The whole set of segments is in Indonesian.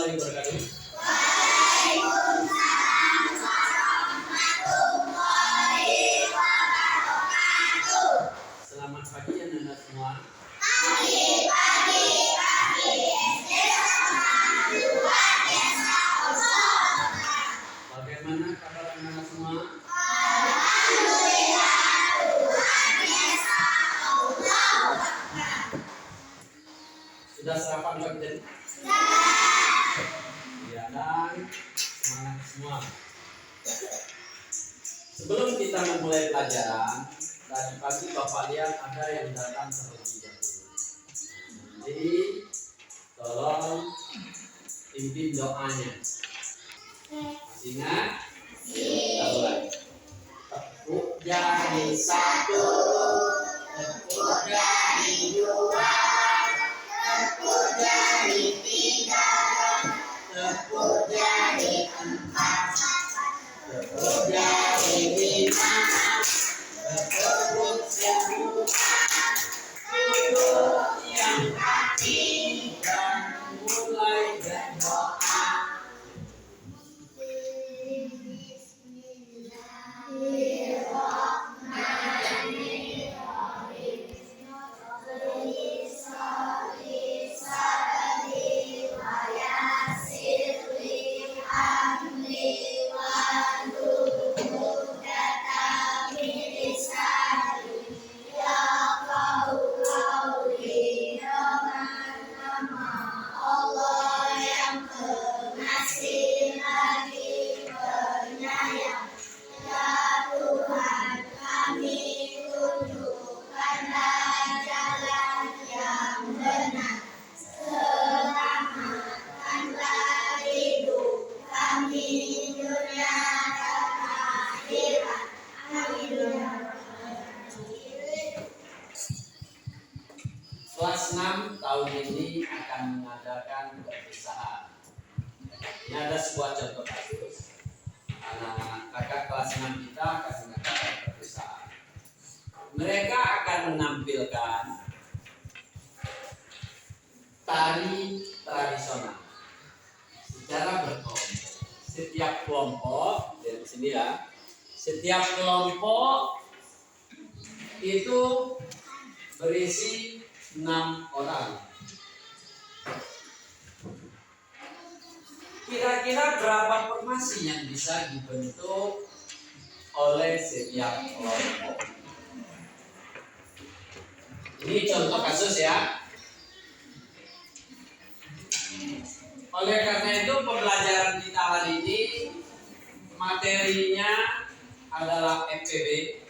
warahmatullahi wabarakatuh. Selamat pagi anak-anak semua. Bagaimana kabar anak-anak semua? Sudah sarapan pagi? Ya, dan semangat semua. Sebelum kita memulai pelajaran, tadi pagi Bapak lihat ada yang datang terlebih dahulu. Jadi tolong pimpin doanya. Masih ingat? Kita mulai. Tepuk jari satu, tepuk jari dua, tepuk jari tiga, tepuk jari empat, tepuk jari lima, tepuk semua, duduk yang rapi dan mulai berdoa. Kelas 6 tahun ini akan mengadakan perpisahan. Ini ada sebuah contoh kasus. Anak kakak kelas 6 kita akan mengadakan perpisahan. Mereka akan menampilkan tari tradisional secara berkelompok. Setiap kelompok dari sini ya. Setiap kelompok itu berisi 6 orang. Kira-kira berapa formasi yang bisa dibentuk oleh setiap kelompok? Ini contoh kasus ya. Oleh karena itu pembelajaran kita hari ini materinya adalah FPB.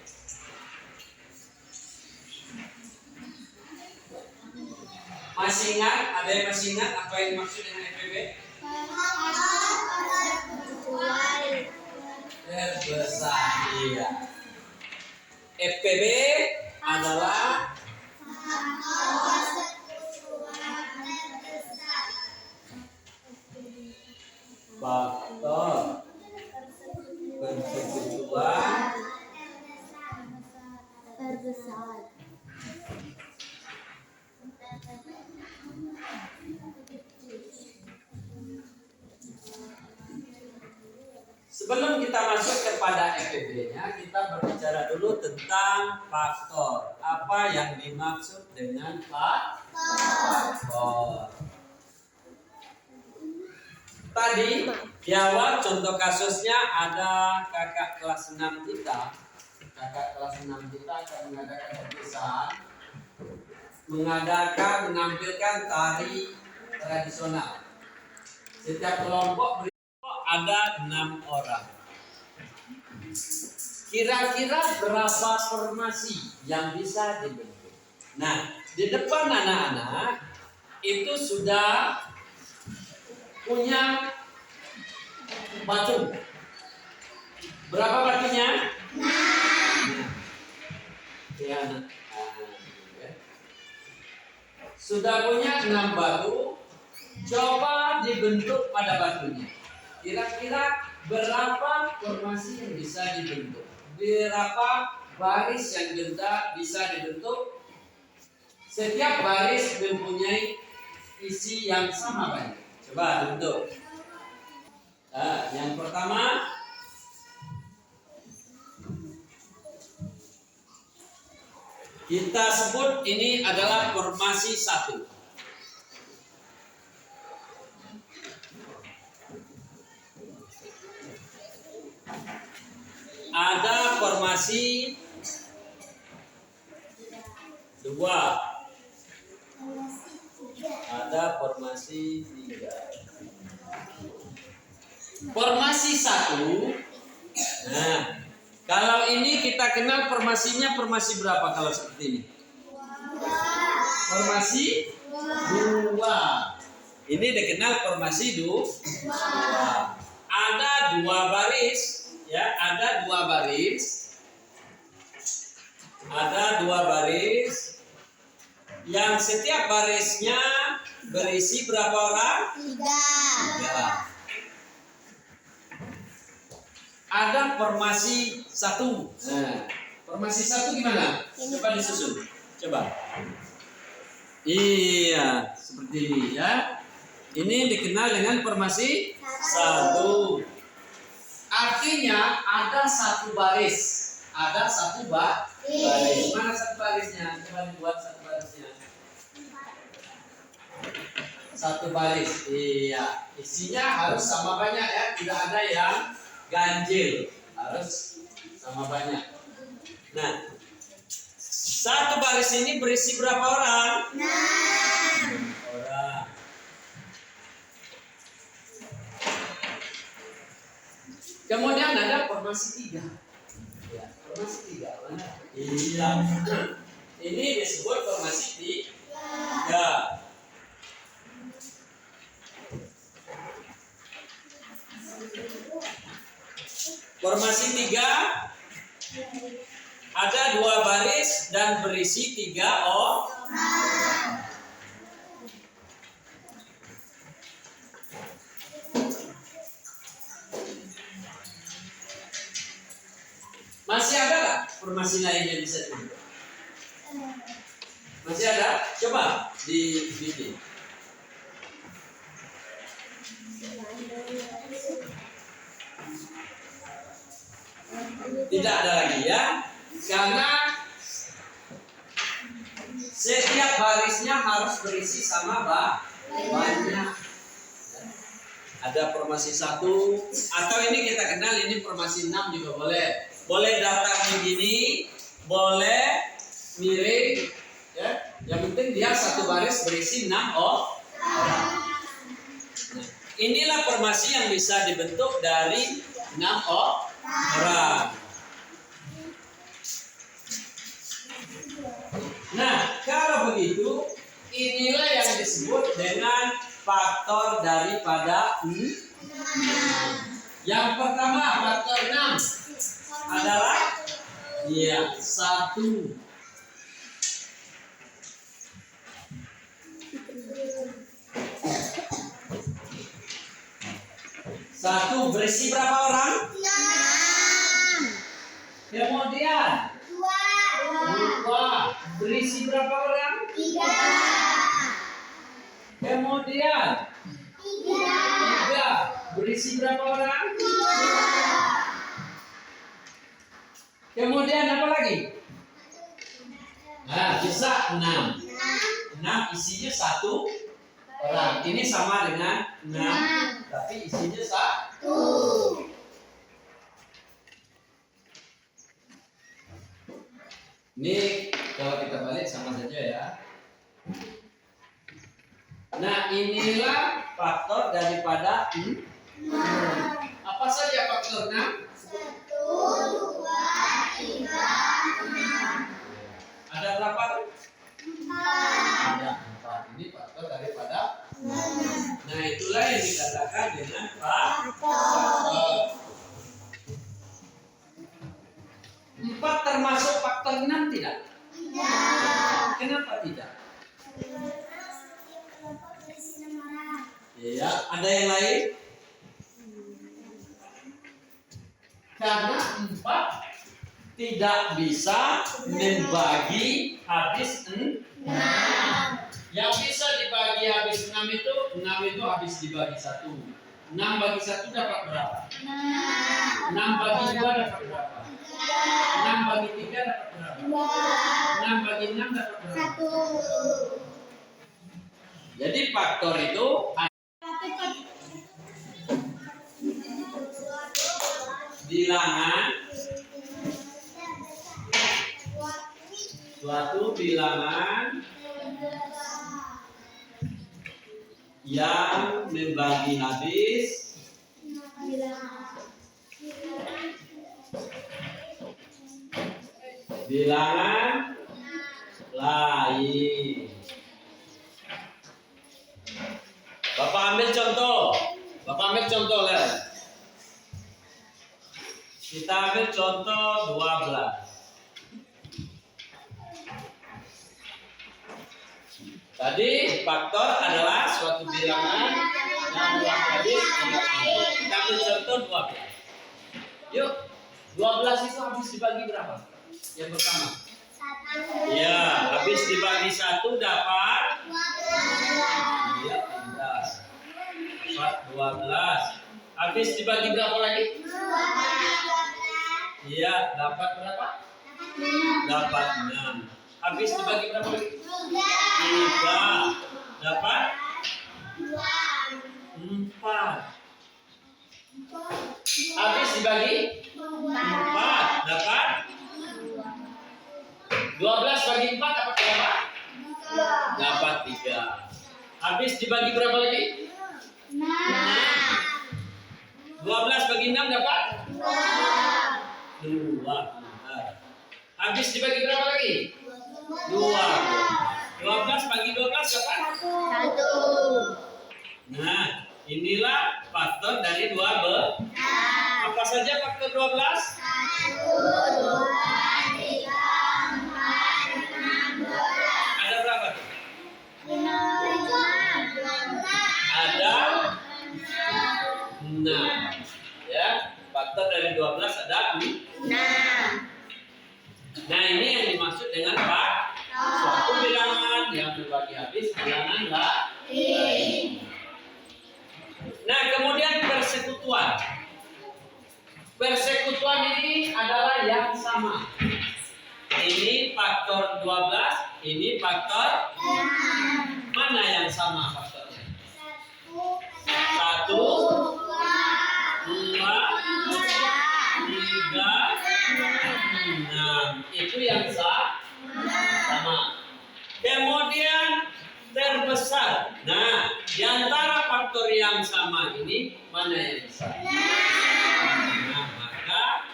Masih ingat? Ada yang masih ingat apa yang dimaksud dengan FPB? Terbesar, iya. FPB adalah faktor persetujuan terbesar. Sebelum kita masuk kepada FPB-nya, kita berbicara dulu tentang faktor. Apa yang dimaksud dengan faktor? Tadi di awal contoh kasusnya ada kakak kelas 6 kita. Kakak kelas 6 kita akan mengadakan perpisahan, menampilkan tari tradisional. Setiap kelompok ada 6 orang. Kira-kira berapa formasi yang bisa dibentuk? Nah, di depan anak-anak itu sudah punya batu. Berapa batunya? 6. Ya, anak. Sudah punya 6 batu. Coba dibentuk pada batunya. Kira-kira berapa formasi yang bisa dibentuk? Berapa baris yang bisa dibentuk? Setiap baris mempunyai isi yang sama banyak. Coba dibentuk. Nah, yang pertama kita sebut ini adalah formasi 1. Ada formasi 2. Ada formasi 3. Formasi 1. Nah, kalau ini kita kenal formasinya formasi berapa kalau seperti ini? Formasi 2. Ini dikenal formasi 2. Ada 2 baris, ya, ada 2 baris. Ada 2 baris yang setiap barisnya berisi berapa orang? 3. Ada formasi 1. Nah, formasi 1 gimana? Coba disusun. Coba. Iya, seperti ini ya. Ini dikenal dengan formasi 1. Artinya ada 1 baris. Ada 1 baris. Mana 1 barisnya? Coba dibuat 1 barisnya. 1 baris. Iya, isinya harus sama banyak ya. Tidak ada yang ganjil, harus sama banyak. Nah, 1 baris ini berisi berapa orang? 6 orang. Kemudian ada formasi 3. Ya, formasi 3 mana? Iya. Ini disebut formasi 3. Formasi 3 ada 2 baris dan berisi 3 orang. Masih ada nggak formasi lain yang bisa dibentuk? Masih ada? Coba dibikin. Tidak ada lagi ya, karena setiap barisnya harus berisi sama banyak. Ada formasi 1 atau ini kita kenal ini formasi 6 juga boleh. Boleh datar begini, boleh miring, ya. Yang penting dia 1 baris berisi 6 orang. Nah, inilah formasi yang bisa dibentuk dari 6 orang. Nah, kalau begitu, inilah yang disebut dengan faktor daripada 6. Yang pertama, faktor 6 adalah 1. 1 berisi berapa orang? 6. Kemudian 2 berisi berapa orang? 3. Kemudian 3 berisi berapa orang? 2. Kemudian apa lagi? Nah, bisa 6. 6 isinya 1 orang. Ini sama dengan 6, tapi isinya 1. Ini kalau kita balik sama saja ya. Nah, inilah faktor daripada 6. Apa saja faktor 6? 1, 2, 3, 6. Ada berapa? 4. Ada 4. Ini faktor daripada 6. Nah, itulah yang dikatakan dengan faktor. 4 termasuk faktor 6 tidak? Tidak. Kenapa tidak? Ya, ada yang lain? Karena 4 tidak bisa membagi habis 6. Yang bisa dibagi habis 6 itu habis dibagi 1. 6 bagi 1 dapat berapa? 6 bagi 2 dapat berapa? 6 bagi 3 dapat berapa? 6 bagi 6 dapat berapa? 1. Jadi faktor itu bilangan, suatu bilangan yang membagi habis bilangan lain. Bapak ambil contoh lah. Kita ambil contoh 12. Tadi faktor adalah suatu bilangan yang habis. Kita ambil contoh 12. Yuk, 12 itu habis dibagi berapa? Yang pertama. Ya, habis dibagi 1 dapat 12. Ya, dapat 12. Habis dibagi berapa lagi? Iya, dapat berapa? Dapat 6. Habis dibagi berapa lagi? 3. Dapat 4. Habis dibagi 4. Dapat 12 bagi 4 dapat berapa? Dapat 3. Habis dibagi berapa lagi? 6. 12 bagi 6 dapat 2. Habis dibagi berapa lagi? 2. 12 bagi 12 dapat 1. Nah, inilah faktor dari 12. Apa saja faktor 12? 1, 2, 3, 4, 6, 12. Ada berapa? 6. Ada 6. Ya, faktor dari 12 ada 6. Nah, ini yang dimaksud dengan suatu bilangan yang dibagi habis bilangan lain. Nah, kemudian persekutuan. Persekutuan ini adalah yang sama. Ini faktor 12, ini faktor mana yang sama faktornya? 1, 2, 3, 6. Itu yang sama. Kemudian terbesar. Nah, di antara faktor yang sama ini mana yang besar? Nah, maka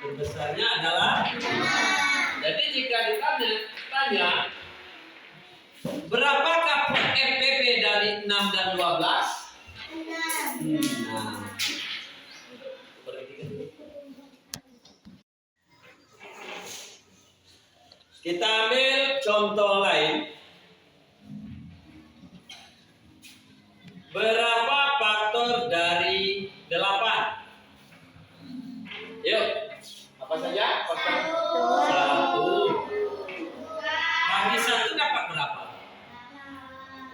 terbesarnya adalah. Jadi jika ditanya berapakah FPP dari 6 dan 12? 6. Kita ambil contoh lain. Berapa faktor dari 8? Yuk, apa saja? Faktor 1. Bagi 1 dapat berapa?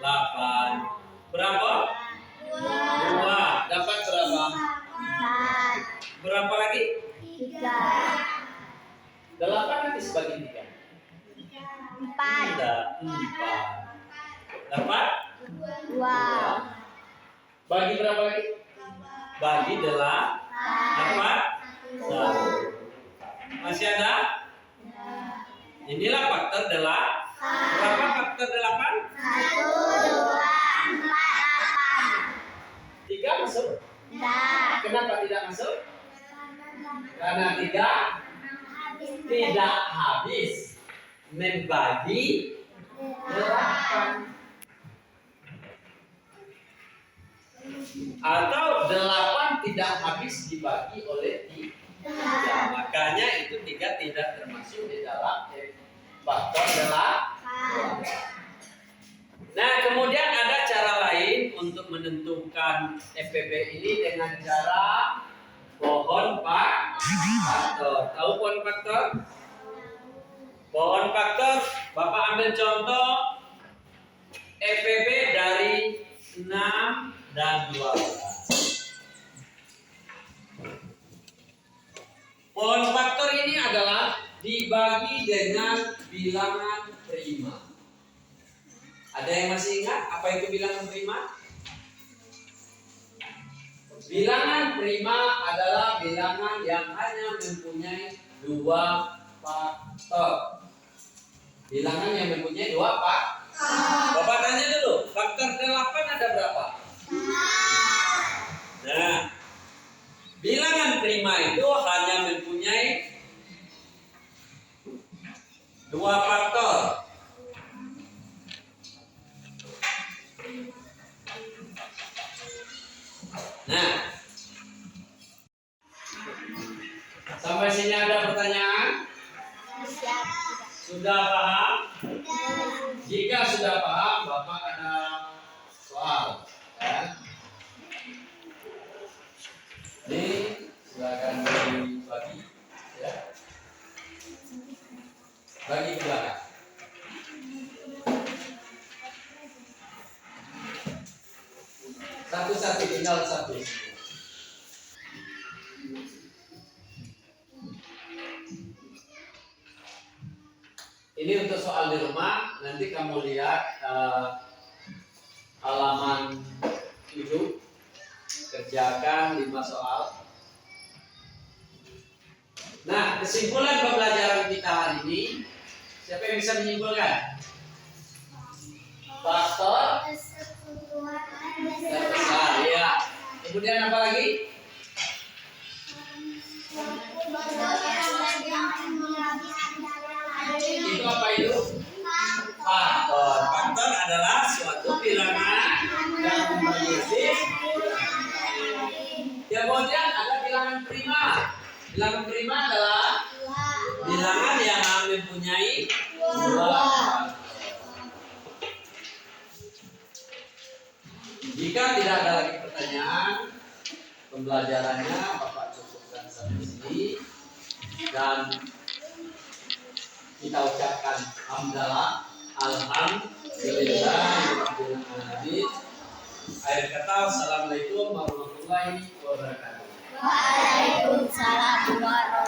8. Berapa? 2. Dapat berapa? 4. Berapa lagi? 3. 8 habis bagi 3. 4. Dapat 2. Bagi berapa lagi? Bagi 8. Dapat 1. Masih ada? Inilah faktor 8. Berapa faktor 8? 1, 2, 4, 8. 3 masuk? Tidak. Kenapa tidak masuk? Karena tidak habis membagi 8. Atau 8 tidak habis dibagi oleh 3. Makanya itu 3 tidak termasuk di dalam faktor 8. Nah, kemudian ada cara lain untuk menentukan FPP ini dengan cara pohon faktor. Tahu pohon faktor? Pohon faktor, Bapak ambil contoh FPB dari 6 dan 12. Pohon faktor ini adalah dibagi dengan bilangan prima. Ada yang masih ingat apa itu bilangan prima? Bilangan prima adalah bilangan yang hanya mempunyai 2 faktor. Bilangan yang mempunyai 2 faktor. Bapak tanya dulu, faktor 8 ada berapa? Nah, bilangan prima itu hanya mempunyai 2 faktor. Nah, sampai sini ada pertanyaan? Sudah paham? Jika sudah paham, Bapak ada soal. Ya. Ini silakan dibagi. Ya. Bagi ke belakang. Satu-satu, tinggal satu. Ini untuk soal di rumah. Nanti kamu lihat halaman 7. Kerjakan 5 soal. Nah, kesimpulan pembelajaran kita hari ini, siapa yang bisa menyimpulkan? Faktor terbesar, ya. Kemudian apa lagi? Itu apa itu? Faktor. Faktor adalah suatu bilangan yang memiliki. Kemudian ada bilangan prima. Bilangan prima adalah bilangan yang mempunyai 2 faktor. Jika tidak ada lagi pertanyaan, pembelajarannya Bapak cukupkan sampai sini dan kita ucapkan hamdalah, alhamdulillah. Akhir kata, assalamualaikum warahmatullahi wabarakatuh. Waalaikumsalam warahmatullahi wabarakatuh.